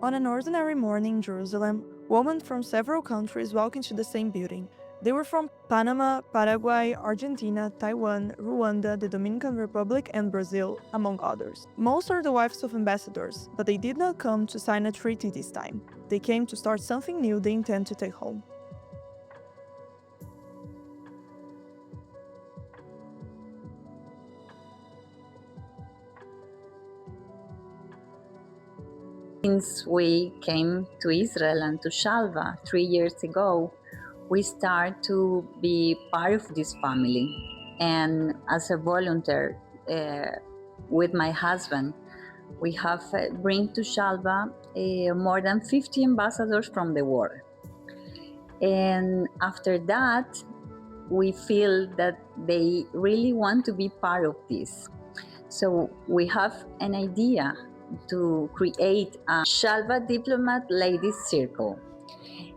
On an ordinary morning in Jerusalem, women from several countries walk into the same building. They were from Panama, Paraguay, Argentina, Taiwan, Rwanda, the Dominican Republic, and Brazil, among others. Most are the wives of ambassadors, but they did not come to sign a treaty this time. They came to start something new they intend to take home. Since we came to Israel and to Shalva 3 years ago, we start to be part of this family. And as a volunteer with my husband, we have bring to Shalva more than 50 ambassadors from the world. And after that, we feel that they really want to be part of this. So we have an idea to create a Shalva Diplomat Ladies Circle.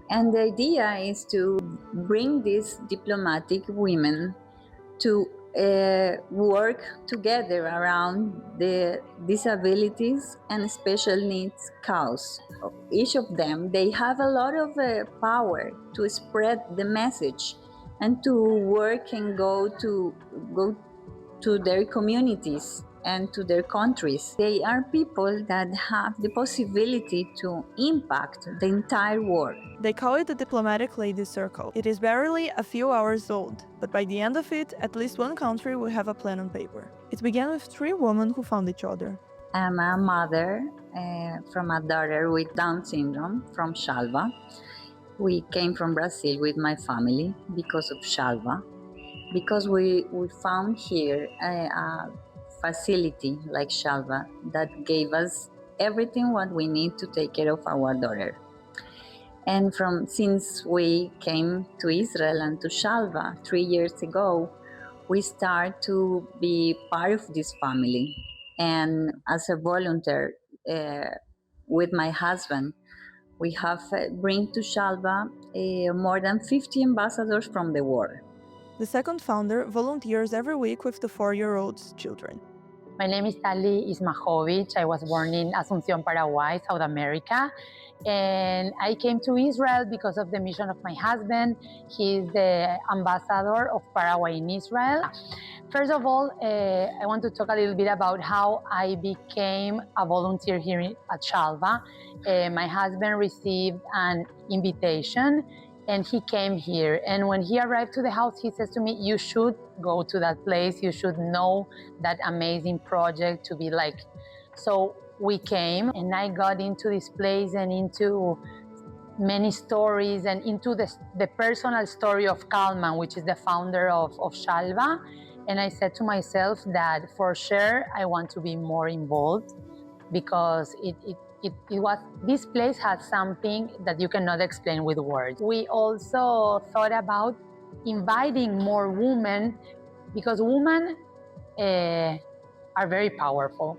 And the idea is to bring these diplomatic women to work together around the disabilities and special needs cause. Each of them, they have a lot of power to spread the message and to work and go to their communities and to their countries. They are people that have the possibility to impact the entire world. They call it the Diplomatic Ladies Circle. It is barely a few hours old, but by the end of it, at least one country will have a plan on paper. It began with 3 women who found each other. I'm a mother from a daughter with Down syndrome from Shalva. We came from Brazil with my family because of Shalva, because we found here a facility like Shalva that gave us everything what we need to take care of our daughter. And since we came to Israel and to Shalva 3 years ago, we start to be part of this family. And as a volunteer with my husband, we have bring to Shalva more than 50 ambassadors from the world. The second founder volunteers every week with the 4-year-old's children. My name is Tali Ismajovic. I was born in Asunción, Paraguay, South America. And I came to Israel because of the mission of my husband. He's the ambassador of Paraguay in Israel. First of all, I want to talk a little bit about how I became a volunteer here at Shalva. My husband received an invitation and he came here. And when he arrived to the house, he says to me, you should go to that place. You should know that amazing project to be like. So we came and I got into this place and into many stories and into the personal story of Kalman, which is the founder of Shalva. And I said to myself that for sure I want to be more involved because this place has something that you cannot explain with words. We also thought about inviting more women because women are very powerful.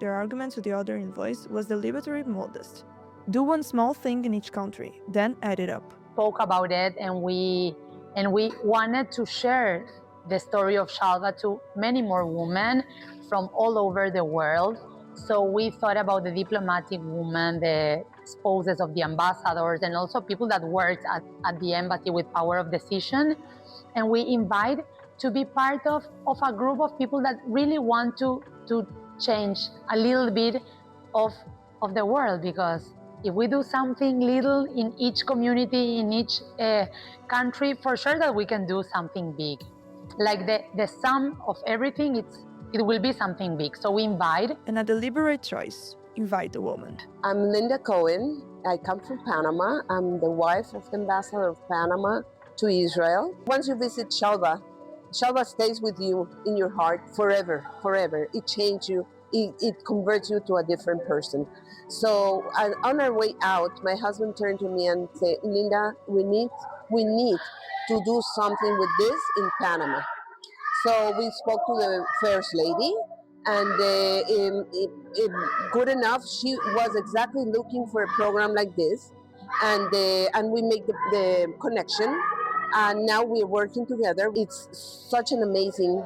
Their argument to the other envoys was deliberately modest. Do one small thing in each country, then add it up. Spoke about it and we wanted to share the story of Shalva to many more women from all over the world. So we thought about the diplomatic women, the spouses of the ambassadors, and also people that worked at the embassy with power of decision. And we invite to be part of a group of people that really want to change a little bit of the world, because if we do something little in each community, in each country, for sure that we can do something big. Like the sum of everything, it will be something big. So we invite. And a deliberate choice, invite a woman. I'm Linda Cohen. I come from Panama. I'm the wife of the ambassador of Panama to Israel. Once you visit Shalva, Shalva stays with you in your heart forever, forever. It changes you. It converts you to a different person. So on our way out, my husband turned to me and said, Linda, we need to do something with this in Panama. So we spoke to the first lady, and good enough, she was exactly looking for a program like this, and we make the connection, and now we're working together. It's such an amazing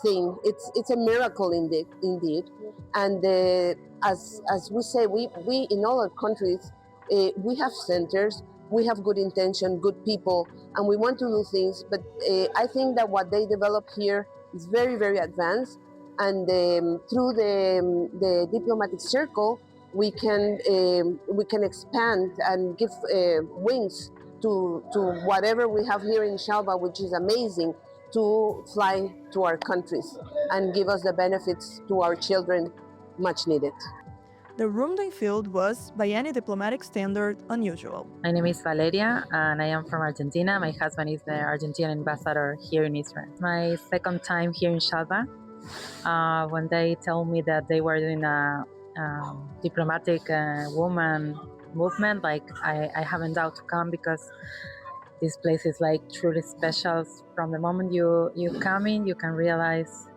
thing. It's a miracle indeed. And as we say, we in all our countries, we have centers, we have good intention, good people, and we want to do things. But I think that what they develop here is very, very advanced. And through the diplomatic circle, we can expand and give wings to whatever we have here in Shalva, which is amazing, to fly to our countries and give us the benefits to our children much needed. The room they filled was, by any diplomatic standard, unusual. My name is Valeria and I am from Argentina. My husband is the Argentine ambassador here in Israel. My second time here in Shalva. When they told me that they were doing a diplomatic woman movement, like I haven't doubt to come because this place is like truly special. From the moment you come in, you can realize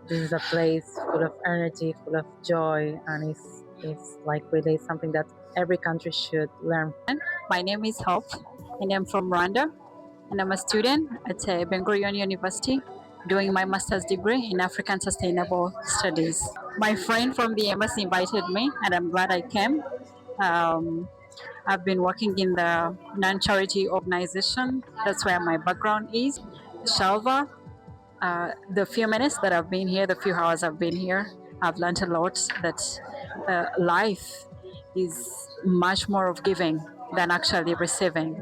this is a place full of energy, full of joy, and it's like really something that every country should learn. My name is Hope, and I'm from Rwanda, and I'm a student at Ben Gurion University, doing my master's degree in African Sustainable Studies. My friend from the embassy invited me, and I'm glad I came. I've been working in the non-charity organization. That's where my background is. Shalva, the few minutes that I've been here, the few hours I've been here, I've learned a lot that life is much more of giving than actually receiving.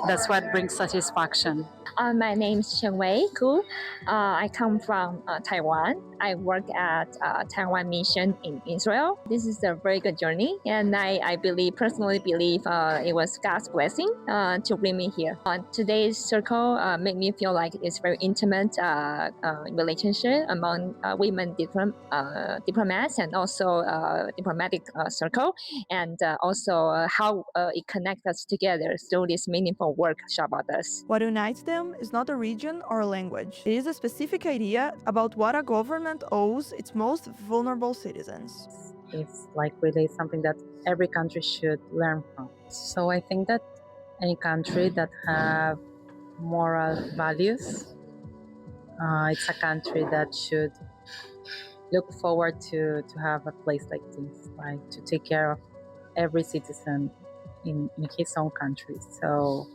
That's what brings satisfaction. My name is Chen Wei Ku. I come from Taiwan. I work at Taiwan mission in Israel. This is a very good journey, and I personally believe it was God's blessing to bring me here. Today's circle made me feel like it's very intimate relationship among women diplomats and also diplomatic circle, and also how it connects us together through this meaningful work Shalva does. What unites them is not a region or a language. It is a specific idea about what a government owes its most vulnerable citizens. It's like really something that every country should learn from. So I think that any country that have moral values, it's a country that should look forward to have a place like this, like to take care of every citizen in his own country. So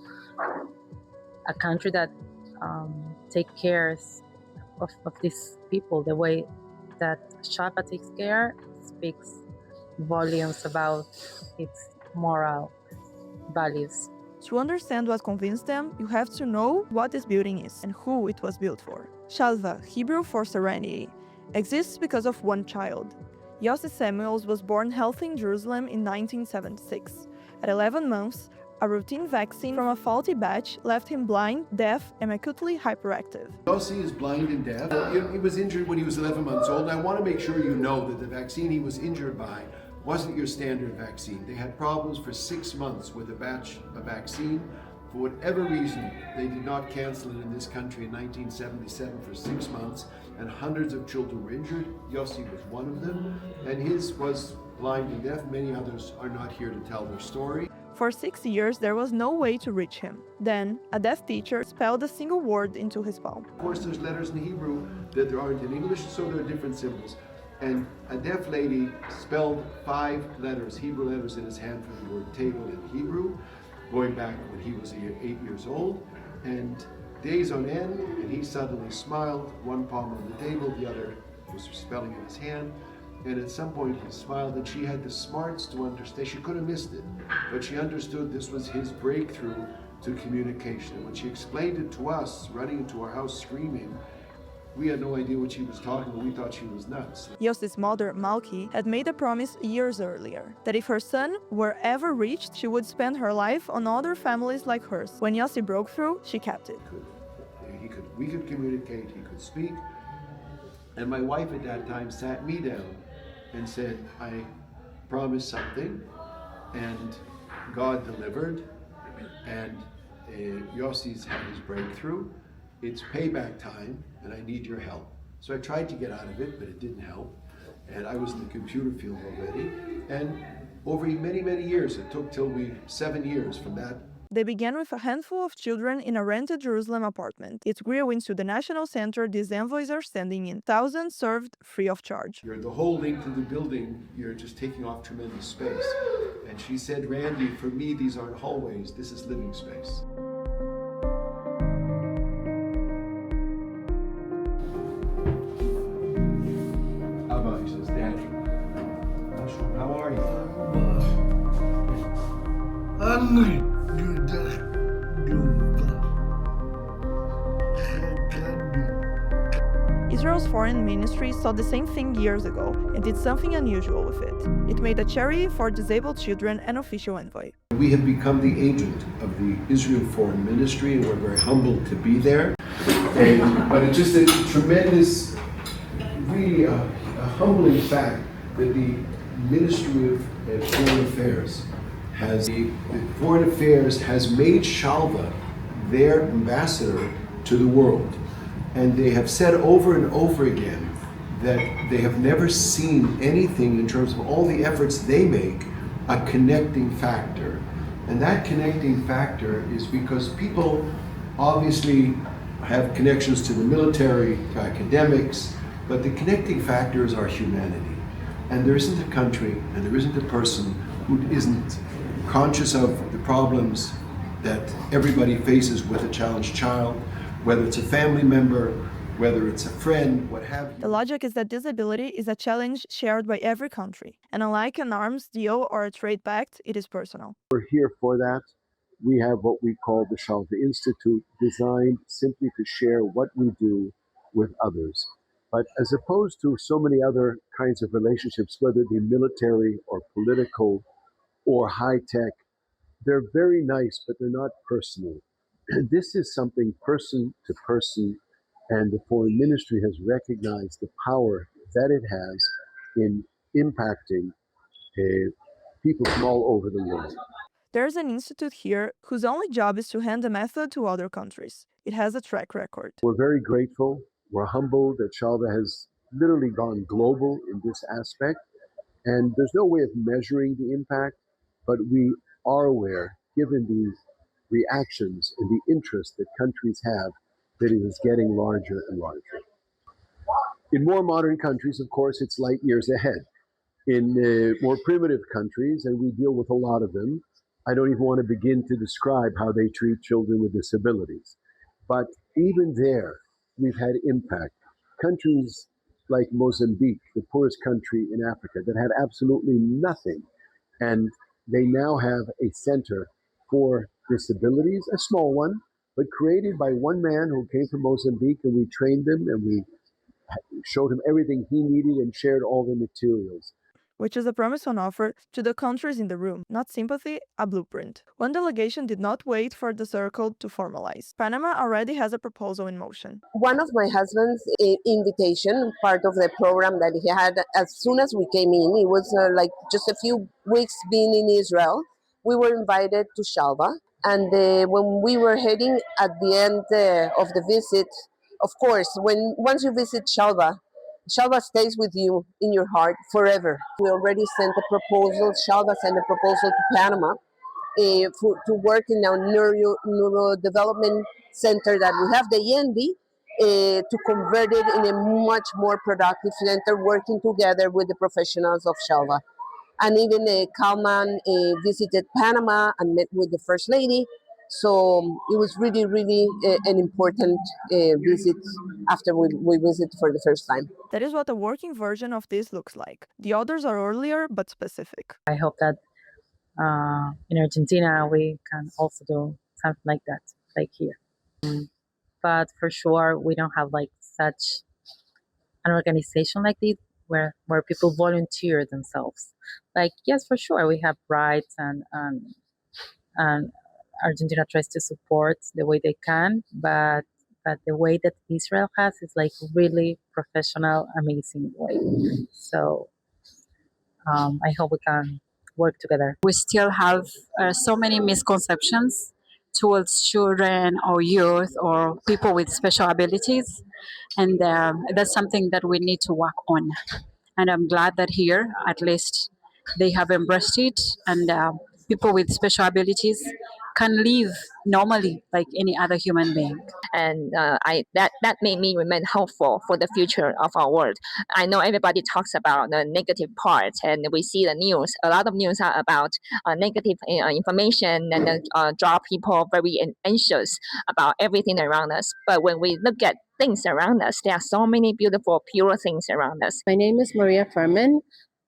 a country that take care of these people the way that Shalva takes care speaks volumes about its moral values. To understand what convinced them, you have to know what this building is and who it was built for. Shalva, Hebrew for serenity, exists because of one child. Yossi Samuels was born healthy in Jerusalem in 1976. At 11 months, a routine vaccine from a faulty batch left him blind, deaf, and acutely hyperactive. Yossi is blind and deaf. He was injured when he was 11 months old, and I want to make sure you know that the vaccine he was injured by wasn't your standard vaccine. They had problems for 6 months with a vaccine. For whatever reason, they did not cancel it in this country in 1977 for 6 months, and hundreds of children were injured. Yossi was one of them, and his was blind and deaf. Many others are not here to tell their story. For 6 years, there was no way to reach him. Then, a deaf teacher spelled a single word into his palm. Of course, there's letters in Hebrew that there aren't in English, so there are different symbols. And a deaf lady spelled 5 letters, Hebrew letters, in his hand for the word table in Hebrew, going back when he was 8 years old. And days on end, and he suddenly smiled, one palm on the table, the other was spelling in his hand. And at some point he smiled, and she had the smarts to understand. She could have missed it, but she understood this was his breakthrough to communication. And when she explained it to us, running into our house screaming, we had no idea what she was talking about. We thought she was nuts. Yossi's mother, Malki, had made a promise years earlier that if her son were ever reached, she would spend her life on other families like hers. When Yossi broke through, she kept it. We could communicate, he could speak. And my wife at that time sat me down and said, I promised something, and God delivered, and Yossi's had his breakthrough. It's payback time, and I need your help. So I tried to get out of it, but it didn't help. And I was in the computer field already. And over many, many years, it took till 7 years from that They began with a handful of children in a rented Jerusalem apartment. It grew into the national center these envoys are standing in. Thousands served free of charge. You're the whole length of the building, you're just taking off tremendous space. And she said, Randy, for me, these aren't hallways, this is living space. Abba, he says, Dad, how are you? Israel's foreign ministry saw the same thing years ago and did something unusual with it. It made a charity for disabled children an official envoy. We have become the agent of the Israel Foreign Ministry, and we're very humbled to be there. But it's just a tremendous, really a humbling fact that the Ministry of Foreign Affairs has made Shalva their ambassador to the world. And they have said over and over again that they have never seen anything in terms of all the efforts they make a connecting factor. And that connecting factor is because people obviously have connections to the military, to academics, but the connecting factor is our humanity. And there isn't a country and there isn't a person who isn't conscious of the problems that everybody faces with a challenged child, whether it's a family member, whether it's a friend, what have you. The logic is that disability is a challenge shared by every country, and unlike an arms deal or a trade pact, it is personal. We're here for that. We have what we call the Shalva Institute, designed simply to share what we do with others. But as opposed to so many other kinds of relationships, whether it be military or political or high-tech, they're very nice, but they're not personal. This is something person to person, and the foreign ministry has recognized the power that it has in impacting people from all over the world. There's an institute here whose only job is to hand the method to other countries. It has a track record. We're very grateful. We're humbled that Shalva has literally gone global in this aspect. And there's no way of measuring the impact, but we are aware, given the reactions and the interest that countries have, that it is getting larger and larger. In more modern countries, of course, it's light years ahead. In more primitive countries, and we deal with a lot of them, I don't even want to begin to describe how they treat children with disabilities. But even there, we've had impact. Countries like Mozambique, the poorest country in Africa, that had absolutely nothing, and they now have a center for disabilities, a small one, but created by one man who came from Mozambique, and we trained him and we showed him everything he needed and shared all the materials. Which is a promise on offer to the countries in the room, not sympathy, a blueprint. One delegation did not wait for the circle to formalize. Panama already has a proposal in motion. One of my husband's invitation, part of the program that he had as soon as we came in, it was like just a few weeks being in Israel, we were invited to Shalva. And when we were heading at the end of the visit, of course, once you visit Shalva, Shalva stays with you in your heart forever. We already sent a proposal, Shalva sent a proposal to Panama to work in our neurodevelopment center that we have, the YENDI, to convert it in a much more productive center, working together with the professionals of Shalva. And even Kalman visited Panama and met with the First Lady. So it was really, really an important visit after we visited for the first time. That is what a working version of this looks like. The others are earlier but specific. I hope that in Argentina we can also do something like that, like here. But for sure, we don't have like such an organization like this where people volunteer themselves. Like, yes, for sure, we have rights and Argentina tries to support the way they can, but the way that Israel has is like really professional, amazing way. So I hope we can work together. We still have so many misconceptions towards children or youth or people with special abilities, and that's something that we need to work on. And I'm glad that here, at least, they have embraced it, and people with special abilities can live normally like any other human being. And that made me remain hopeful for the future of our world. I know everybody talks about the negative parts, and we see the news. A lot of news are about negative information and draw people very anxious about everything around us. But when we look at things around us, there are so many beautiful, pure things around us. My name is Maria Furman.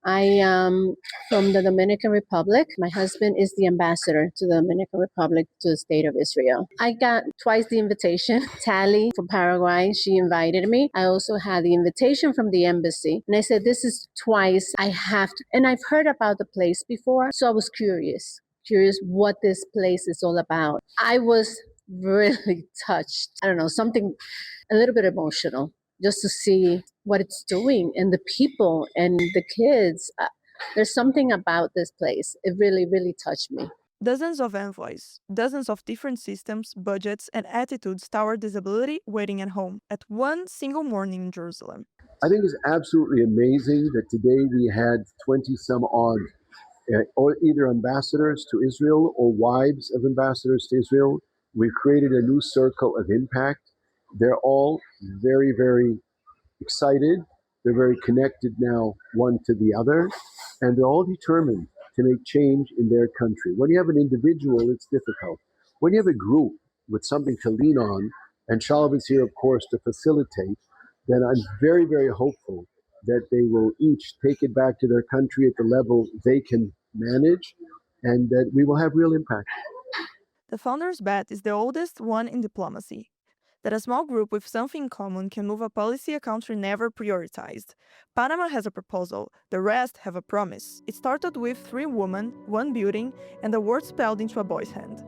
I am from the Dominican Republic. My husband is the ambassador to the Dominican Republic to the state of Israel. I got twice the invitation. Tally from Paraguay, she invited me. I also had the invitation from the embassy. And I said, this is twice. I have to. And I've heard about the place before, so I was curious what this place is all about. I was really touched. I don't know, something a little bit emotional just to see what it's doing and the people and the kids. There's something about this place. It really, really touched me. Dozens of envoys, dozens of different systems, budgets, and attitudes toward disability waiting at home at one single morning in Jerusalem. I think it's absolutely amazing that today we had 20 some odd or either ambassadors to Israel or wives of ambassadors to Israel. We've created a new circle of impact. They're all very, very excited. They're very connected now, one to the other, and they're all determined to make change in their country. When you have an individual, it's difficult. When you have a group with something to lean on, and Shalva is here, of course, to facilitate, then I'm very, very hopeful that they will each take it back to their country at the level they can manage, and that we will have real impact. The founder's bet is the oldest one in diplomacy, that a small group with something in common can move a policy a country never prioritized. Panama has a proposal, the rest have a promise. It started with 3 women, 1 building, and a word spelled into a boy's hand.